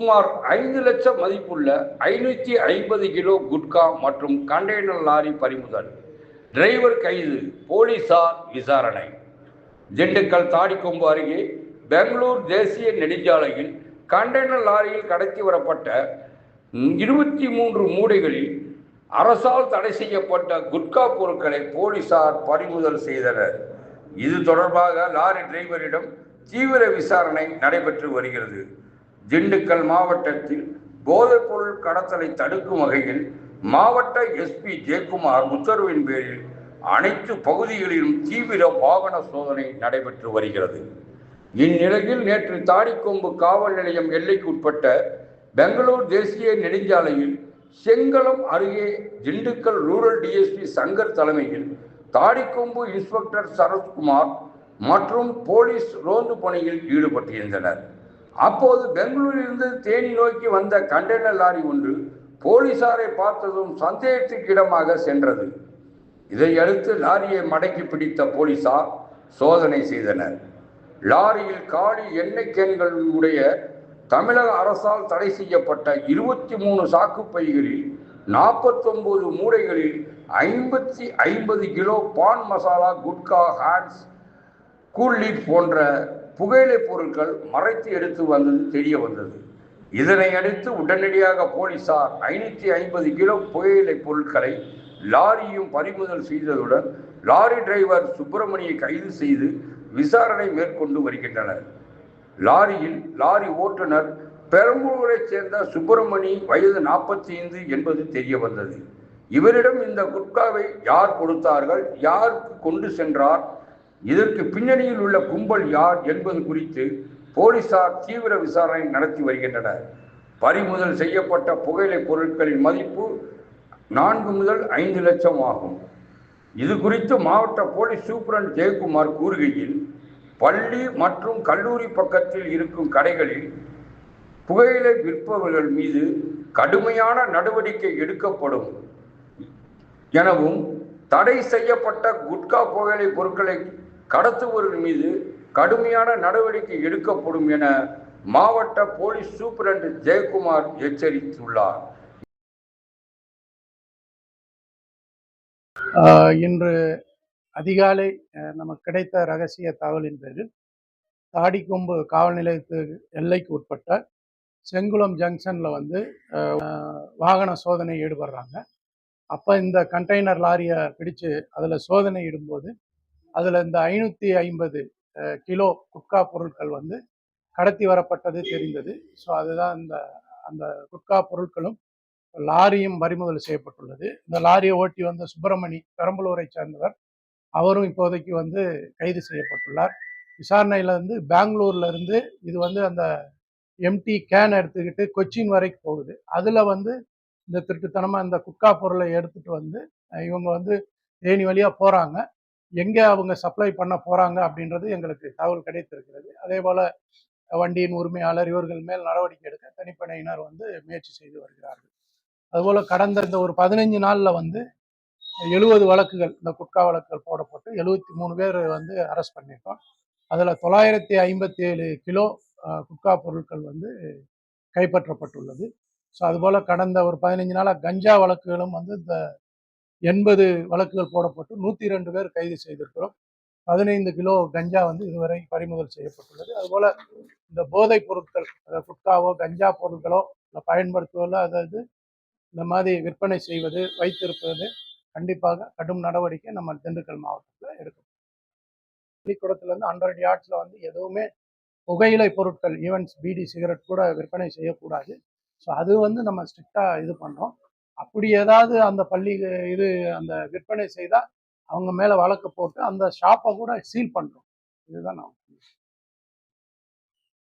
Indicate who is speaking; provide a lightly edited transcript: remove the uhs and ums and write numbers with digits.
Speaker 1: சுமார் 5 லட்சம் மதிப்புள்ள 550 கிலோ குட்கா மற்றும் கண்டெய்னர் லாரி பறிமுதல். டிரைவர் கைது, போலீசார் விசாரணை. திண்டுக்கல் தாடிக்கொம்பு அருகே பெங்களூர் தேசிய நெடுஞ்சாலையில் கண்டெய்னர் லாரியில் கடத்தி வரப்பட்ட 23 மூடைகளில் அரசால் தடை செய்யப்பட்ட குட்கா பொருட்களை போலீசார் பறிமுதல் செய்தனர். இது தொடர்பாக லாரி டிரைவரிடம் தீவிர விசாரணை நடைபெற்று வருகிறது. திண்டுக்கல் மாவட்டத்தில் போதைப்பொருள் கடத்தலை தடுக்கும் வகையில் மாவட்ட எஸ்பி ஜெயக்குமார் உத்தரவின் பேரில் அனைத்து பகுதிகளிலும் தீவிர வாகன சோதனை நடைபெற்று வருகிறது. இந்நிலையில் நேற்று தாடிக்கொம்பு காவல் நிலையம் எல்லைக்குட்பட்ட பெங்களூர் தேசிய நெடுஞ்சாலையில் செங்கலம் அருகே திண்டுக்கல் ரூரல் டிஎஸ்பி சங்கர் தலைமையில் தாடிக்கொம்பு இன்ஸ்பெக்டர் சரத்குமார் மற்றும் போலீஸ் ரோந்து பணியில் ஈடுபட்டிருந்தனர். அப்போது பெங்களூரிலிருந்து தேனி நோக்கி வந்த கண்டெய்னர் லாரி ஒன்று போலீசாரை பார்த்ததும் சந்தேகத்துக்கு இடமாக சென்றது. இதையடுத்து லாரியை மடக்கி பிடித்த போலீசார் சோதனை செய்தனர். லாரியில் காலி எண்ணெய் கேன்களுடைய தமிழக அரசால் தடை செய்யப்பட்ட 23 சாக்கு பைகளில் 49 மூடைகளில் 50 கிலோ பான் மசாலா, குட்கா, ஹான்ஸ், கூல்லீட் போன்ற புகையிலை பொருட்கள் மறைத்து எடுத்து வந்தது தெரிய வந்தது. இதனை அடுத்து உடனடியாக போலீசார் 550 கிலோ புகையிலை பொருட்களை லாரியும் பறிமுதல் செய்ததுடன் லாரி டிரைவர் சுப்பிரமணியை கைது செய்து விசாரணை மேற்கொண்டு வருகின்றனர். லாரி ஓட்டுநர் பெரம்பலூரைச் சேர்ந்த சுப்பிரமணி, வயது 45 என்பது தெரிய வந்தது. இவரிடம் இந்த குட்காவை யார் கொடுத்தார்கள், யாருக்கு கொண்டு சென்றார், இதற்கு பின்னணியில் உள்ள கும்பல் யார் என்பது குறித்து போலீசார் தீவிர விசாரணை நடத்தி வருகின்றனர். பறிமுதல் செய்யப்பட்ட புகையிலை பொருட்களின் மதிப்பு 4 முதல் 5 லட்சம் ஆகும். இது குறித்து மாவட்ட போலீஸ் சூப்பரண்ட் ஜெயக்குமார் கூறுகையில், பள்ளி மற்றும் கல்லூரி பக்கத்தில் இருக்கும் கடைகளில் புகையிலை விற்பவர்கள் மீது கடுமையான நடவடிக்கை எடுக்கப்படும் எனவும், தடை செய்யப்பட்ட குட்கா புகையிலை பொருட்களை கடத்துபவர்கள் மீது கடுமையான நடவடிக்கை எடுக்கப்படும் என மாவட்ட போலீஸ் சூப்பரண்ட் ஜெயக்குமார் எச்சரித்துள்ளார்.
Speaker 2: இன்று அதிகாலை நமக்கு கிடைத்த ரகசிய தகவலின் பேரில் தாடிக்கொம்பு காவல் நிலையத்து எல்லைக்கு உட்பட்ட செங்குளம் ஜங்ஷனில் வாகன சோதனை ஈடுபடுறாங்க. அப்போ இந்த கண்டெய்னர் லாரியை பிடிச்சு அதில் சோதனை இடும்போது அதில் இந்த 550 கிலோ குட்கா பொருட்கள் கடத்தி வரப்பட்டது தெரிந்தது. ஸோ அதுதான் அந்த குட்கா பொருட்களும் லாரியும் பறிமுதல் செய்யப்பட்டுள்ளது. இந்த லாரியை ஓட்டி வந்த சுப்பிரமணி, பெரம்பலூரை சேர்ந்தவர், அவரும் இப்போதைக்கு கைது செய்யப்பட்டுள்ளார். விசாரணையில பெங்களூர்ல இருந்து இது அந்த எம்டி கேன் எடுத்துக்கிட்டு கொச்சின் வரைக்கும் போகுது. அதுல இந்த திருட்டுத்தனமா இந்த குட்கா பொருளை எடுத்துட்டு இவங்க தேனி வழியா போறாங்க. எங்க அவங்க சப்ளை பண்ண போறாங்க அப்படின்றது எங்களுக்கு தகவல் கிடைத்திருக்கிறது. அதே போல வண்டியின் உரிமையாளர் இவர்கள் மேல் நடவடிக்கை எடுக்க தனிப்படையினர் முயற்சி செய்து வருகிறார்கள். அதுபோல கடந்த இந்த ஒரு 15 நாள்ல 70 வழக்குகள், இந்த குட்கா வழக்குகள் போடப்பட்டு 73 பேர் அரெஸ்ட் பண்ணியிருக்கோம். அதுல 957 கிலோ குட்கா பொருட்கள் கைப்பற்றப்பட்டுள்ளது. ஸோ அதுபோல கடந்த ஒரு 15 நாளாக கஞ்சா வழக்குகளும் இந்த 80 வழக்குகள் போடப்பட்டு 102 பேர் கைது செய்திருக்கிறோம். 15 கிலோ கஞ்சா இதுவரை பறிமுதல் செய்யப்பட்டுள்ளது. அதுபோல இந்த போதைப் பொருட்கள், குட்காவோ கஞ்சா பொருட்களோ பயன்படுத்துவதில், அதாவது இந்த மாதிரி விற்பனை செய்வது, வைத்திருப்பது கண்டிப்பாக கடும் நடவடிக்கை நம்ம திண்டுக்கல் மாவட்டத்தில் எடுக்கும். பள்ளிக்கூடத்துல 100 யார்ட்ஸ்ல எதுவுமே புகையிலை பொருட்கள், ஈவன்ஸ் பீடி, சிகரெட் கூட விற்பனை செய்யக்கூடாது. ஸோ அது நம்ம ஸ்ட்ரிக்டா இது பண்றோம். அப்படி ஏதாவது அந்த பள்ளி அந்த விற்பனை செய்தால் அவங்க மேல வழக்கு போட்டு அந்த ஷாப்பை கூட சீல் பண்றோம். இதுதான் நான்